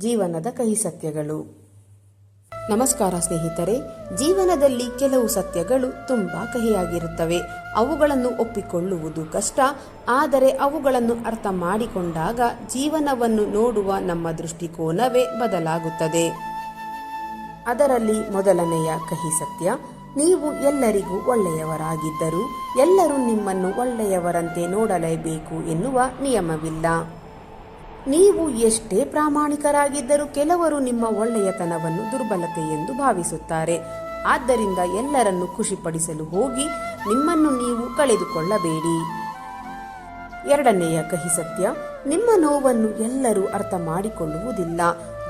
ಜೀವನದ ಕಹಿ ಸತ್ಯಗಳು. ನಮಸ್ಕಾರ ಸ್ನೇಹಿತರೆ. ಜೀವನದಲ್ಲಿ ಕೆಲವು ಸತ್ಯಗಳು ತುಂಬಾ ಕಹಿಯಾಗಿರುತ್ತವೆ. ಅವುಗಳನ್ನು ಒಪ್ಪಿಕೊಳ್ಳುವುದು ಕಷ್ಟ. ಆದರೆ ಅವುಗಳನ್ನು ಅರ್ಥ ಮಾಡಿಕೊಂಡಾಗ ಜೀವನವನ್ನು ನೋಡುವ ನಮ್ಮ ದೃಷ್ಟಿಕೋನವೇ ಬದಲಾಗುತ್ತದೆ. ಅದರಲ್ಲಿ ಮೊದಲನೆಯ ಕಹಿ ಸತ್ಯ, ನೀವು ಎಲ್ಲರಿಗೂ ಒಳ್ಳೆಯವರಾಗಿದ್ದರೂ ಎಲ್ಲರೂ ನಿಮ್ಮನ್ನು ಒಳ್ಳೆಯವರಂತೆ ನೋಡಲೇಬೇಕು ಎನ್ನುವ ನಿಯಮವಿಲ್ಲ. ನೀವು ಎಷ್ಟೇ ಪ್ರಾಮಾಣಿಕರಾಗಿದ್ದರೂ ಕೆಲವರು ನಿಮ್ಮ ಒಳ್ಳೆಯತನವನ್ನು ದುರ್ಬಲತೆ ಎಂದು ಭಾವಿಸುತ್ತಾರೆ. ಆದ್ದರಿಂದ ಎಲ್ಲರನ್ನು ಖುಷಿಪಡಿಸಲು ಹೋಗಿ ನಿಮ್ಮನ್ನು ನೀವು ಕಳೆದುಕೊಳ್ಳಬೇಡಿ. ಎರಡನೆಯ ಕಹಿ ಸತ್ಯ, ನಿಮ್ಮ ನೋವನ್ನು ಎಲ್ಲರೂ ಅರ್ಥ ಮಾಡಿಕೊಳ್ಳುವುದಿಲ್ಲ.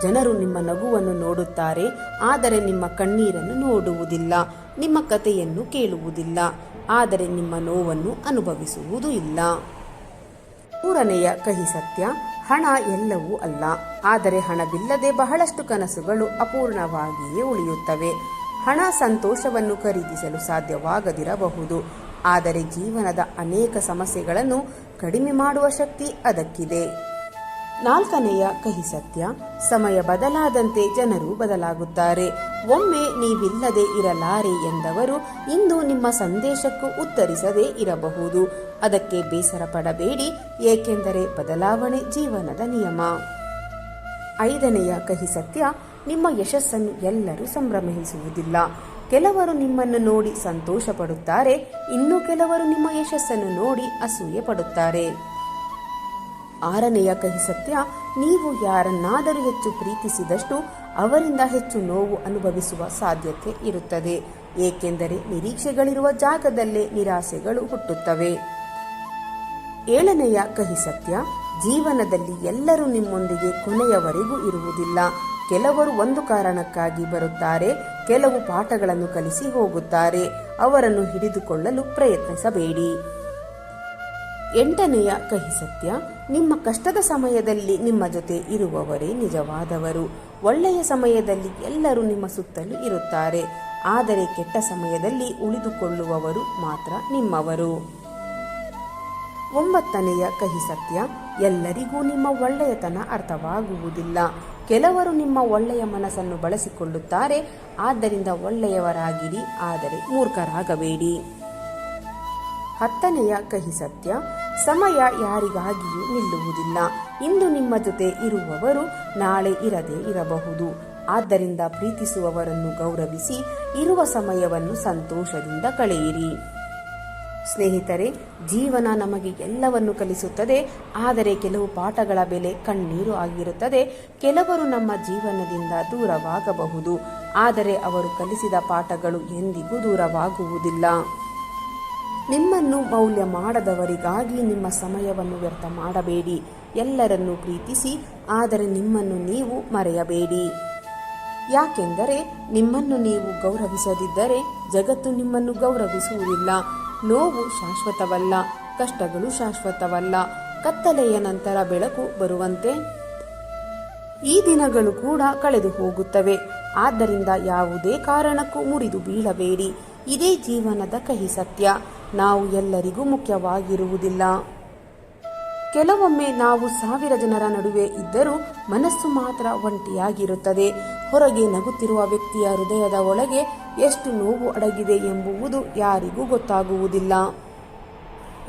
ಜನರು ನಿಮ್ಮ ನಗುವನ್ನು ನೋಡುತ್ತಾರೆ, ಆದರೆ ನಿಮ್ಮ ಕಣ್ಣೀರನ್ನು ನೋಡುವುದಿಲ್ಲ. ನಿಮ್ಮ ಕಥೆಯನ್ನು ಕೇಳುವುದಿಲ್ಲ, ಆದರೆ ನಿಮ್ಮ ನೋವನ್ನು ಅನುಭವಿಸುವುದೂ ಇಲ್ಲ. ಮೂರನೆಯ ಕಹಿ ಸತ್ಯ, ಹಣ ಎಲ್ಲವೂ ಅಲ್ಲ. ಆದರೆ ಹಣವಿಲ್ಲದೆ ಬಹಳಷ್ಟು ಕನಸುಗಳು ಅಪೂರ್ಣವಾಗಿಯೇ ಉಳಿಯುತ್ತವೆ. ಹಣ ಸಂತೋಷವನ್ನು ಖರೀದಿಸಲು ಸಾಧ್ಯವಾಗದಿರಬಹುದು, ಆದರೆ ಜೀವನದ ಅನೇಕ ಸಮಸ್ಯೆಗಳನ್ನು ಕಡಿಮೆ ಮಾಡುವ ಶಕ್ತಿ ಅದಕ್ಕಿದೆ. ನಾಲ್ಕನೆಯ ಕಹಿ ಸತ್ಯ, ಸಮಯ ಬದಲಾದಂತೆ ಜನರು ಬದಲಾಗುತ್ತಾರೆ. ಒಮ್ಮೆ ನೀವಿಲ್ಲದೆ ಇರಲಾರೆ ಎಂದವರು ಇಂದು ನಿಮ್ಮ ಸಂದೇಶಕ್ಕೂ ಉತ್ತರಿಸದೇ ಇರಬಹುದು. ಅದಕ್ಕೆ ಬೇಸರ ಪಡಬೇಡಿ, ಏಕೆಂದರೆ ಬದಲಾವಣೆ ಜೀವನದ ನಿಯಮ. ಐದನೆಯ ಕಹಿ ಸತ್ಯ, ನಿಮ್ಮ ಯಶಸ್ಸನ್ನು ಎಲ್ಲರೂ ಸಂಭ್ರಮಿಸುವುದಿಲ್ಲ. ಕೆಲವರು ನಿಮ್ಮನ್ನು ನೋಡಿ ಸಂತೋಷ ಪಡುತ್ತಾರೆ, ಇನ್ನು ಕೆಲವರು ನಿಮ್ಮ ಯಶಸ್ಸನ್ನು ನೋಡಿ ಅಸೂಯೆ ಪಡುತ್ತಾರೆ. ಆರನೆಯ ಕಹಿ ಸತ್ಯ, ನೀವು ಯಾರನ್ನಾದರೂ ಹೆಚ್ಚು ಪ್ರೀತಿಸಿದಷ್ಟು ಅವರಿಂದ ಹೆಚ್ಚು ನೋವು ಅನುಭವಿಸುವ ಸಾಧ್ಯತೆ ಇರುತ್ತದೆ. ಏಕೆಂದರೆ ನಿರೀಕ್ಷೆಗಳಿರುವ ಜಾಗದಲ್ಲೇ ನಿರಾಸೆಗಳು ಹುಟ್ಟುತ್ತವೆ. ಏಳನೆಯ ಕಹಿ ಸತ್ಯ, ಜೀವನದಲ್ಲಿ ಎಲ್ಲರೂ ನಿಮ್ಮೊಂದಿಗೆ ಕೊನೆಯವರೆಗೂ ಇರುವುದಿಲ್ಲ. ಕೆಲವರು ಒಂದು ಕಾರಣಕ್ಕಾಗಿ ಬರುತ್ತಾರೆ, ಕೆಲವು ಪಾಠಗಳನ್ನು ಕಲಿಸಿ ಹೋಗುತ್ತಾರೆ. ಅವರನ್ನು ಹಿಡಿದುಕೊಳ್ಳಲು ಪ್ರಯತ್ನಿಸಬೇಡಿ. ಎಂಟನೆಯ ಕಹಿ ಸತ್ಯ, ನಿಮ್ಮ ಕಷ್ಟದ ಸಮಯದಲ್ಲಿ ನಿಮ್ಮ ಜೊತೆ ಇರುವವರೇ ನಿಜವಾದವರು. ಒಳ್ಳೆಯ ಸಮಯದಲ್ಲಿ ಎಲ್ಲರೂ ನಿಮ್ಮ ಸುತ್ತಲೂ ಇರುತ್ತಾರೆ, ಆದರೆ ಕೆಟ್ಟ ಸಮಯದಲ್ಲಿ ಉಳಿದುಕೊಳ್ಳುವವರು ಮಾತ್ರ ನಿಮ್ಮವರು. ಒಂಬತ್ತನೆಯ ಕಹಿ ಸತ್ಯ, ಎಲ್ಲರಿಗೂ ನಿಮ್ಮ ಒಳ್ಳೆಯತನ ಅರ್ಥವಾಗುವುದಿಲ್ಲ. ಕೆಲವರು ನಿಮ್ಮ ಒಳ್ಳೆಯ ಮನಸ್ಸನ್ನು ಬಳಸಿಕೊಳ್ಳುತ್ತಾರೆ. ಆದ್ದರಿಂದ ಒಳ್ಳೆಯವರಾಗಿರಿ, ಆದರೆ ಮೂರ್ಖರಾಗಬೇಡಿ. ಹತ್ತನೆಯ ಕಹಿ ಸತ್ಯ, ಸಮಯ ಯಾರಿಗಾಗಿಯೂ ನಿಲ್ಲುವುದಿಲ್ಲ. ಇಂದು ನಿಮ್ಮ ಜೊತೆ ಇರುವವರು ನಾಳೆ ಇರದೇ ಇರಬಹುದು. ಆದ್ದರಿಂದ ಪ್ರೀತಿಸುವವರನ್ನು ಗೌರವಿಸಿ, ಇರುವ ಸಮಯವನ್ನು ಸಂತೋಷದಿಂದ ಕಳೆಯಿರಿ. ಸ್ನೇಹಿತರೆ, ಜೀವನ ನಮಗೆ ಎಲ್ಲವನ್ನು ಕಲಿಸುತ್ತದೆ, ಆದರೆ ಕೆಲವು ಪಾಠಗಳ ಬೆಲೆ ಕಣ್ಣೀರು ಆಗಿರುತ್ತದೆ. ಕೆಲವರು ನಮ್ಮ ಜೀವನದಿಂದ ದೂರವಾಗಬಹುದು, ಆದರೆ ಅವರು ಕಲಿಸಿದ ಪಾಠಗಳು ಎಂದಿಗೂ ದೂರವಾಗುವುದಿಲ್ಲ. ನಿಮ್ಮನ್ನು ಮೌಲ್ಯ ಮಾಡದವರಿಗಾಗಿ ನಿಮ್ಮ ಸಮಯವನ್ನು ವ್ಯರ್ಥ ಮಾಡಬೇಡಿ. ಎಲ್ಲರನ್ನೂ ಪ್ರೀತಿಸಿ, ಆದರೆ ನಿಮ್ಮನ್ನು ನೀವು ಮರೆಯಬೇಡಿ. ಯಾಕೆಂದರೆ ನಿಮ್ಮನ್ನು ನೀವು ಗೌರವಿಸದಿದ್ದರೆ ಜಗತ್ತು ನಿಮ್ಮನ್ನು ಗೌರವಿಸುವುದಿಲ್ಲ. ನೋವು ಶಾಶ್ವತವಲ್ಲ, ಕಷ್ಟಗಳು ಶಾಶ್ವತವಲ್ಲ. ಕತ್ತಲೆಯ ನಂತರ ಬೆಳಕು ಬರುವಂತೆ ಈ ದಿನಗಳು ಕೂಡ ಕಳೆದು ಹೋಗುತ್ತವೆ. ಆದ್ದರಿಂದ ಯಾವುದೇ ಕಾರಣಕ್ಕೂ ಮುರಿದು ಬೀಳಬೇಡಿ. ಇದೇ ಜೀವನದ ಕಹಿ ಸತ್ಯ. ನಾವು ಎಲ್ಲರಿಗೂ ಮುಖ್ಯವಾಗಿರುವುದಿಲ್ಲ. ಕೆಲವೊಮ್ಮೆ ನಾವು 1000 ಜನರ ನಡುವೆ ಇದ್ದರೂ ಮನಸ್ಸು ಮಾತ್ರ ಒಂಟಿಯಾಗಿರುತ್ತದೆ. ಹೊರಗೆ ನಗುತ್ತಿರುವ ವ್ಯಕ್ತಿಯ ಹೃದಯದ ಒಳಗೆ ಎಷ್ಟು ನೋವು ಅಡಗಿದೆ ಎಂಬುವುದು ಯಾರಿಗೂ ಗೊತ್ತಾಗುವುದಿಲ್ಲ.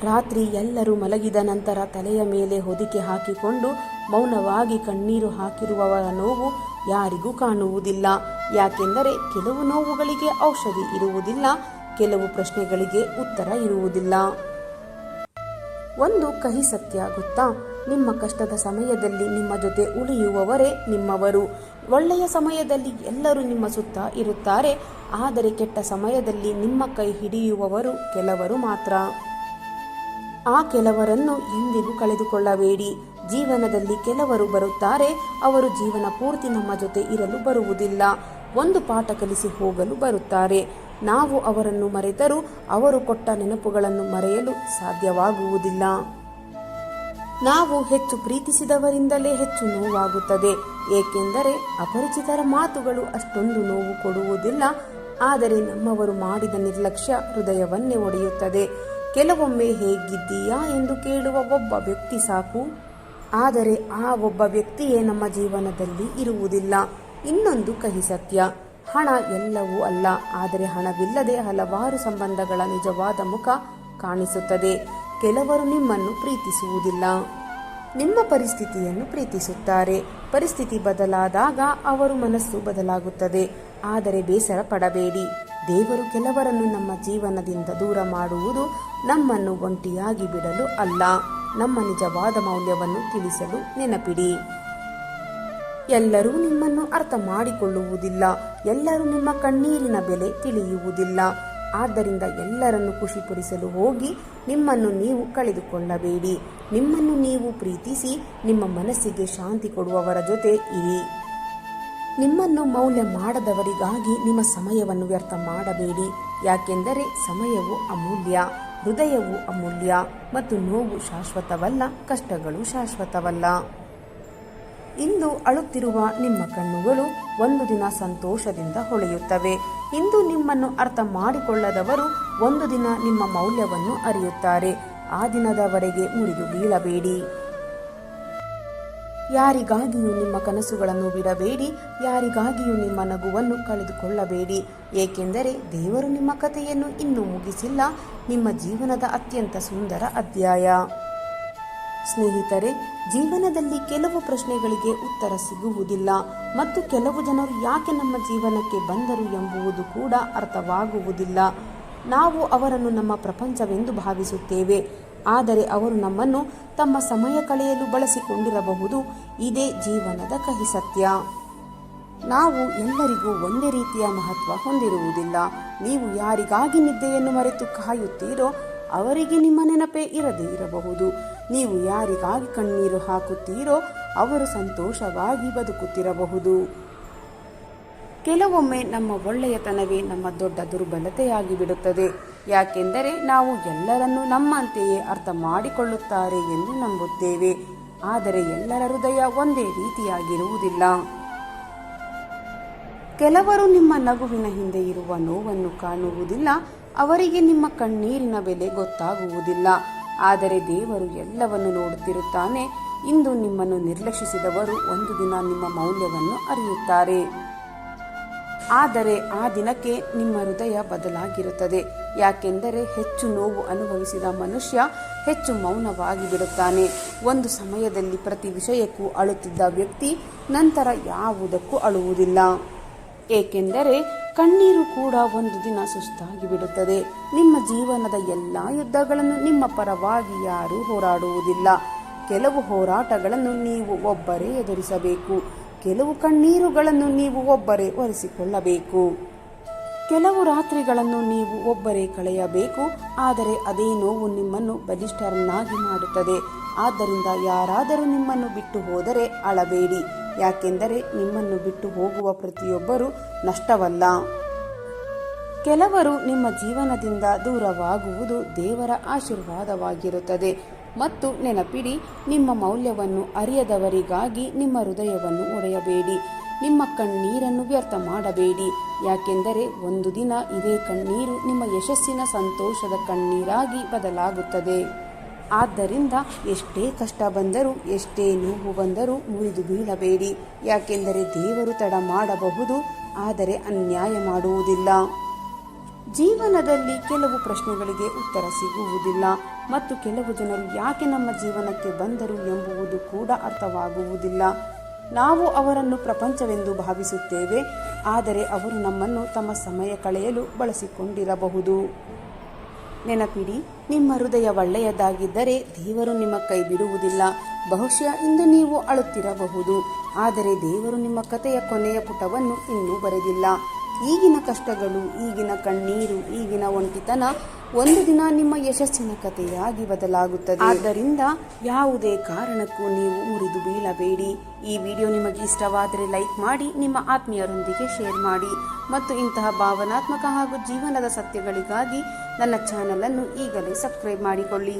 ರಾತ್ರಿ ಎಲ್ಲರೂ ಮಲಗಿದ ನಂತರ ತಲೆಯ ಮೇಲೆ ಹೊದಿಕೆ ಹಾಕಿಕೊಂಡು ಮೌನವಾಗಿ ಕಣ್ಣೀರು ಹಾಕಿರುವವರ ನೋವು ಯಾರಿಗೂ ಕಾಣುವುದಿಲ್ಲ. ಯಾಕೆಂದರೆ ಕೆಲವು ನೋವುಗಳಿಗೆ ಔಷಧಿ ಇರುವುದಿಲ್ಲ, ಕೆಲವು ಪ್ರಶ್ನೆಗಳಿಗೆ ಉತ್ತರ ಇರುವುದಿಲ್ಲ. ಒಂದು ಕಹಿ ಸತ್ಯ ಗೊತ್ತಾ? ನಿಮ್ಮ ಕಷ್ಟದ ಸಮಯದಲ್ಲಿ ನಿಮ್ಮ ಜೊತೆ ಉಳಿಯುವವರೇ ನಿಮ್ಮವರು. ಒಳ್ಳೆಯ ಸಮಯದಲ್ಲಿ ಎಲ್ಲರೂ ನಿಮ್ಮ ಸುತ್ತ ಇರುತ್ತಾರೆ, ಆದರೆ ಕೆಟ್ಟ ಸಮಯದಲ್ಲಿ ನಿಮ್ಮ ಕೈ ಹಿಡಿಯುವವರು ಕೆಲವರು ಮಾತ್ರ. ಆ ಕೆಲವರನ್ನು ಎಂದಿಗೂ ಕಳೆದುಕೊಳ್ಳಬೇಡಿ. ಜೀವನದಲ್ಲಿ ಕೆಲವರು ಬರುತ್ತಾರೆ, ಅವರು ಜೀವನ ಪೂರ್ತಿ ನಮ್ಮ ಜೊತೆ ಇರಲು ಬರುವುದಿಲ್ಲ. ಒಂದು ಪಾಠ ಕಲಿಸಿ ಹೋಗಲು ಬರುತ್ತಾರೆ. ನಾವು ಅವರನ್ನು ಮರೆತರೂ ಅವರು ಕೊಟ್ಟ ನೆನಪುಗಳನ್ನು ಮರೆಯಲು ಸಾಧ್ಯವಾಗುವುದಿಲ್ಲ. ನಾವು ಹೆಚ್ಚು ಪ್ರೀತಿಸಿದವರಿಂದಲೇ ಹೆಚ್ಚು ನೋವಾಗುತ್ತದೆ, ಏಕೆಂದರೆ ಅಪರಿಚಿತರ ಮಾತುಗಳು ಅಷ್ಟೊಂದು ನೋವು ಕೊಡುವುದಿಲ್ಲ. ಆದರೆ ನಮ್ಮವರು ಮಾಡಿದ ನಿರ್ಲಕ್ಷ್ಯ ಹೃದಯವನ್ನೇ ಒಡೆಯುತ್ತದೆ. ಕೆಲವೊಮ್ಮೆ ಹೇಗಿದ್ದೀಯಾ ಎಂದು ಕೇಳುವ ಒಬ್ಬ ವ್ಯಕ್ತಿ ಸಾಕು. ಆದರೆ ಆ ಒಬ್ಬ ವ್ಯಕ್ತಿಯೇ ನಮ್ಮ ಜೀವನದಲ್ಲಿ ಇರುವುದಿಲ್ಲ. ಇನ್ನೊಂದು ಕಹಿ ಸತ್ಯ, ಹಣ ಎಲ್ಲವೂ ಅಲ್ಲ. ಆದರೆ ಹಣವಿಲ್ಲದೆ ಹಲವಾರು ಸಂಬಂಧಗಳ ನಿಜವಾದ ಮುಖ ಕಾಣಿಸುತ್ತದೆ. ಕೆಲವರು ನಿಮ್ಮನ್ನು ಪ್ರೀತಿಸುವುದಿಲ್ಲ, ನಿಮ್ಮ ಪರಿಸ್ಥಿತಿಯನ್ನು ಪ್ರೀತಿಸುತ್ತಾರೆ. ಪರಿಸ್ಥಿತಿ ಬದಲಾದಾಗ ಅವರ ಮನಸ್ಸು ಬದಲಾಗುತ್ತದೆ. ಆದರೆ ಬೇಸರ ಪಡಬೇಡಿ. ದೇವರು ಕೆಲವರನ್ನು ನಮ್ಮ ಜೀವನದಿಂದ ದೂರ ಮಾಡುವುದು ನಮ್ಮನ್ನು ಒಂಟಿಯಾಗಿ ಬಿಡಲು ಅಲ್ಲ, ನಮ್ಮ ನಿಜವಾದ ಮೌಲ್ಯವನ್ನು ತಿಳಿಸಲು. ನೆನಪಿಡಿ, ಎಲ್ಲರೂ ನಿಮ್ಮನ್ನು ಅರ್ಥ ಮಾಡಿಕೊಳ್ಳುವುದಿಲ್ಲ. ಎಲ್ಲರೂ ನಿಮ್ಮ ಕಣ್ಣೀರಿನ ಬೆಲೆ ತಿಳಿಯುವುದಿಲ್ಲ. ಆದ್ದರಿಂದ ಎಲ್ಲರನ್ನು ಖುಷಿಪಡಿಸಲು ಹೋಗಿ ನಿಮ್ಮನ್ನು ನೀವು ಕಳೆದುಕೊಳ್ಳಬೇಡಿ. ನಿಮ್ಮನ್ನು ನೀವು ಪ್ರೀತಿಸಿ ನಿಮ್ಮ ಮನಸ್ಸಿಗೆ ಶಾಂತಿ ಕೊಡುವವರ ಜೊತೆ ಇರಿ. ನಿಮ್ಮನ್ನು ಮೌಲ್ಯ ಮಾಡದವರಿಗಾಗಿ ನಿಮ್ಮ ಸಮಯವನ್ನು ವ್ಯರ್ಥ ಮಾಡಬೇಡಿ. ಯಾಕೆಂದರೆ ಸಮಯವು ಅಮೂಲ್ಯ, ಹೃದಯವು ಅಮೂಲ್ಯ ಮತ್ತು ನೋವು ಶಾಶ್ವತವಲ್ಲ, ಕಷ್ಟಗಳು ಶಾಶ್ವತವಲ್ಲ. ಇಂದು ಅಳುತ್ತಿರುವ ನಿಮ್ಮ ಕಣ್ಣುಗಳು ಒಂದು ದಿನ ಸಂತೋಷದಿಂದ ಹೊಳೆಯುತ್ತವೆ. ಇಂದು ನಿಮ್ಮನ್ನು ಅರ್ಥ ಮಾಡಿಕೊಳ್ಳದವರು ಒಂದು ದಿನ ನಿಮ್ಮ ಮೌಲ್ಯವನ್ನು ಅರಿಯುತ್ತಾರೆ. ಆ ದಿನದವರೆಗೆ ಮುರಿದು ಬೀಳಬೇಡಿ. ಯಾರಿಗಾಗಿಯೂ ನಿಮ್ಮ ಕನಸುಗಳನ್ನು ಬಿಡಬೇಡಿ. ಯಾರಿಗಾಗಿಯೂ ನಿಮ್ಮ ನಗುವನ್ನು ಕಳೆದುಕೊಳ್ಳಬೇಡಿ. ಏಕೆಂದರೆ ದೇವರು ನಿಮ್ಮ ಕಥೆಯನ್ನು ಇನ್ನೂ ಮುಗಿಸಿಲ್ಲ. ನಿಮ್ಮ ಜೀವನದ ಅತ್ಯಂತ ಸುಂದರ ಅಧ್ಯಾಯ. ಸ್ನೇಹಿತರೆ, ಜೀವನದಲ್ಲಿ ಕೆಲವು ಪ್ರಶ್ನೆಗಳಿಗೆ ಉತ್ತರ ಸಿಗುವುದಿಲ್ಲ ಮತ್ತು ಕೆಲವು ಜನರು ಯಾಕೆ ನಮ್ಮ ಜೀವನಕ್ಕೆ ಬಂದರು ಎಂಬುದು ಕೂಡ ಅರ್ಥವಾಗುವುದಿಲ್ಲ. ನಾವು ಅವರನ್ನು ನಮ್ಮ ಪ್ರಪಂಚವೆಂದು ಭಾವಿಸುತ್ತೇವೆ, ಆದರೆ ಅವರು ನಮ್ಮನ್ನು ತಮ್ಮ ಸಮಯ ಕಳೆಯಲು ಬಳಸಿಕೊಂಡಿರಬಹುದು. ಇದೇ ಜೀವನದ ಕಹಿ ಸತ್ಯ. ನಾವು ಎಲ್ಲರಿಗೂ ಒಂದೇ ರೀತಿಯ ಮಹತ್ವ ಹೊಂದಿರುವುದಿಲ್ಲ. ನೀವು ಯಾರಿಗಾಗಿ ನಿದ್ದೆಯನ್ನು ಮರೆತು ಕಾಯುತ್ತೀರೋ ಅವರಿಗೆ ನಿಮ್ಮ ನೆನಪೇ ಇರದೇ ಇರಬಹುದು. ನೀವು ಯಾರಿಗಾಗಿ ಕಣ್ಣೀರು ಹಾಕುತ್ತೀರೋ ಅವರು ಸಂತೋಷವಾಗಿ ಬದುಕುತ್ತಿರಬಹುದು. ಕೆಲವೊಮ್ಮೆ ನಮ್ಮ ಒಳ್ಳೆಯತನವೇ ನಮ್ಮ ದೊಡ್ಡ ದುರ್ಬಲತೆಯಾಗಿ ಬಿಡುತ್ತದೆ. ಯಾಕೆಂದರೆ ನಾವು ಎಲ್ಲರನ್ನೂ ನಮ್ಮಂತೆಯೇ ಅರ್ಥ ಮಾಡಿಕೊಳ್ಳುತ್ತಾರೆ ಎಂದು ನಂಬುತ್ತೇವೆ. ಆದರೆ ಎಲ್ಲರ ಹೃದಯ ಒಂದೇ ರೀತಿಯಾಗಿರುವುದಿಲ್ಲ. ಕೆಲವರು ನಿಮ್ಮ ನಗುವಿನ ಹಿಂದೆ ಇರುವ ನೋವನ್ನು ಕಾಣುವುದಿಲ್ಲ. ಅವರಿಗೆ ನಿಮ್ಮ ಕಣ್ಣೀರಿನ ಬೆಲೆ ಗೊತ್ತಾಗುವುದಿಲ್ಲ. ಆದರೆ ದೇವರು ಎಲ್ಲವನ್ನು ನೋಡುತ್ತಿರುತ್ತಾನೆ. ಇಂದು ನಿಮ್ಮನ್ನು ನಿರ್ಲಕ್ಷಿಸಿದವರು ಒಂದು ದಿನ ನಿಮ್ಮ ಮೌಲ್ಯವನ್ನು ಅರಿಯುತ್ತಾರೆ. ಆದರೆ ಆ ದಿನಕ್ಕೆ ನಿಮ್ಮ ಹೃದಯ ಬದಲಾಗಿರುತ್ತದೆ. ಯಾಕೆಂದರೆ ಹೆಚ್ಚು ನೋವು ಅನುಭವಿಸಿದ ಮನುಷ್ಯ ಹೆಚ್ಚು ಮೌನವಾಗಿ ಬಿಡುತ್ತಾನೆ. ಒಂದು ಸಮಯದಲ್ಲಿ ಪ್ರತಿ ವಿಷಯಕ್ಕೂ ಅಳುತ್ತಿದ್ದ ವ್ಯಕ್ತಿ ನಂತರ ಯಾವುದಕ್ಕೂ ಅಳುವುದಿಲ್ಲ. ಏಕೆಂದರೆ ಕಣ್ಣೀರು ಕೂಡ ಒಂದು ದಿನ ಸುಸ್ತಾಗಿ ಬಿಡುತ್ತದೆ. ನಿಮ್ಮ ಜೀವನದ ಎಲ್ಲ ಯುದ್ಧಗಳನ್ನು ನಿಮ್ಮ ಪರವಾಗಿ ಯಾರೂ ಹೋರಾಡುವುದಿಲ್ಲ. ಕೆಲವು ಹೋರಾಟಗಳನ್ನು ನೀವು ಒಬ್ಬರೇ ಎದುರಿಸಬೇಕು. ಕೆಲವು ಕಣ್ಣೀರುಗಳನ್ನು ನೀವು ಒಬ್ಬರೇ ಒರೆಸಿಕೊಳ್ಳಬೇಕು. ಕೆಲವು ರಾತ್ರಿಗಳನ್ನು ನೀವು ಒಬ್ಬರೇ ಕಳೆಯಬೇಕು. ಆದರೆ ಅದೇ ನೋವು ನಿಮ್ಮನ್ನು ಬಲಿಷ್ಠರನ್ನಾಗಿ ಮಾಡುತ್ತದೆ. ಆದ್ದರಿಂದ ಯಾರಾದರೂ ನಿಮ್ಮನ್ನು ಬಿಟ್ಟು ಹೋದರೆ ಅಳಬೇಡಿ. ಯಾಕೆಂದರೆ ನಿಮ್ಮನ್ನು ಬಿಟ್ಟು ಹೋಗುವ ಪ್ರತಿಯೊಬ್ಬರೂ ನಷ್ಟವಲ್ಲ. ಕೆಲವರು ನಿಮ್ಮ ಜೀವನದಿಂದ ದೂರವಾಗುವುದು ದೇವರ ಆಶೀರ್ವಾದವಾಗಿರುತ್ತದೆ. ಮತ್ತು ನೆನಪಿಡಿ, ನಿಮ್ಮ ಮೌಲ್ಯವನ್ನು ಅರಿಯದವರಿಗಾಗಿ ನಿಮ್ಮ ಹೃದಯವನ್ನು ಒಡೆಯಬೇಡಿ. ನಿಮ್ಮ ಕಣ್ಣೀರನ್ನು ವ್ಯರ್ಥ ಮಾಡಬೇಡಿ. ಯಾಕೆಂದರೆ ಒಂದು ದಿನ ಇದೇ ಕಣ್ಣೀರು ನಿಮ್ಮ ಯಶಸ್ಸಿನ ಸಂತೋಷದ ಕಣ್ಣೀರಾಗಿ ಬದಲಾಗುತ್ತದೆ. ಆದ್ದರಿಂದ ಎಷ್ಟೇ ಕಷ್ಟ ಬಂದರೂ ಎಷ್ಟೇ ನೋವು ಬಂದರೂ ಮುರಿದು ಬೀಳಬೇಡಿ. ಯಾಕೆಂದರೆ ದೇವರು ತಡ ಮಾಡಬಹುದು, ಆದರೆ ಅನ್ಯಾಯ ಮಾಡುವುದಿಲ್ಲ. ಜೀವನದಲ್ಲಿ ಕೆಲವು ಪ್ರಶ್ನೆಗಳಿಗೆ ಉತ್ತರ ಸಿಗುವುದಿಲ್ಲ ಮತ್ತು ಕೆಲವು ಜನರು ಯಾಕೆ ನಮ್ಮ ಜೀವನಕ್ಕೆ ಬಂದರು ಎಂಬುದು ಕೂಡ ಅರ್ಥವಾಗುವುದಿಲ್ಲ. ನಾವು ಅವರನ್ನು ಪ್ರಪಂಚವೆಂದು ಭಾವಿಸುತ್ತೇವೆ, ಆದರೆ ಅವರು ನಮ್ಮನ್ನು ತಮ್ಮ ಸಮಯ ಕಳೆಯಲು ಬಳಸಿಕೊಂಡಿರಬಹುದು. ನೆನಪಿಡಿ, ನಿಮ್ಮ ಹೃದಯ ಒಳ್ಳೆಯದಾಗಿದ್ದರೆ ದೇವರು ನಿಮ್ಮ ಕೈ ಬಿಡುವುದಿಲ್ಲ. ಬಹುಶಃ ಇಂದು ನೀವು ಅಳುತ್ತಿರಬಹುದು, ಆದರೆ ದೇವರು ನಿಮ್ಮ ಕಥೆಯ ಕೊನೆಯ ಪುಟವನ್ನು ಇನ್ನೂ ಬರೆದಿಲ್ಲ. ಈಗಿನ ಕಷ್ಟಗಳು, ಈಗಿನ ಕಣ್ಣೀರು, ಈಗಿನ ಒಂಟಿತನ ಒಂದು ದಿನ ನಿಮ್ಮ ಯಶಸ್ಸಿನ ಕಥೆಯಾಗಿ ಬದಲಾಗುತ್ತದೆ. ಆದ್ದರಿಂದ ಯಾವುದೇ ಕಾರಣಕ್ಕೂ ನೀವು ಮುರಿದು ಬೀಳಬೇಡಿ. ಈ ವಿಡಿಯೋ ನಿಮಗೆ ಇಷ್ಟವಾದರೆ ಲೈಕ್ ಮಾಡಿ, ನಿಮ್ಮ ಆತ್ಮೀಯರೊಂದಿಗೆ ಶೇರ್ ಮಾಡಿ ಮತ್ತು ಇಂತಹ ಭಾವನಾತ್ಮಕ ಹಾಗೂ ಜೀವನದ ಸತ್ಯಗಳಿಗಾಗಿ ನನ್ನ ಚಾನಲ್ ಅನ್ನು ಈಗಲೇ ಸಬ್ಸ್ಕ್ರೈಬ್ ಮಾಡಿಕೊಳ್ಳಿ.